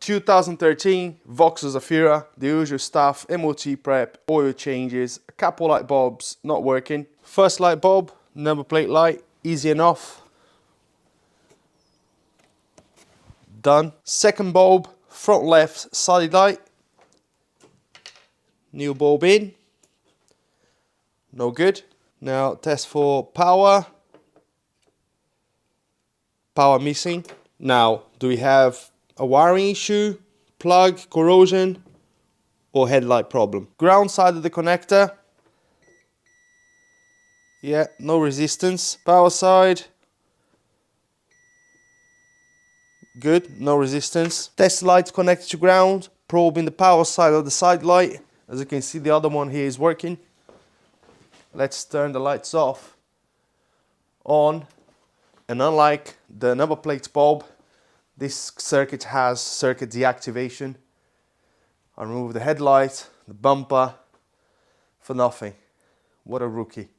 2013 Vauxhall Zafira, the usual stuff, MOT prep, oil changes, a couple light bulbs not working. First light bulb, number plate light, easy enough. Done. Second bulb, front left side light. New bulb in. No good. Now test for power. Power missing. Now, do we have a wiring issue, plug, corrosion, or headlight problem? Ground side of the connector. Yeah, no resistance. Power side. Good, no resistance. Test lights connected to ground. Probing the power side of the side light. As you can see, the other one here is working. Let's turn the lights off. On. And unlike the number plate bulb, this circuit has circuit deactivation. I remove the headlight, the bumper, for nothing. What a rookie.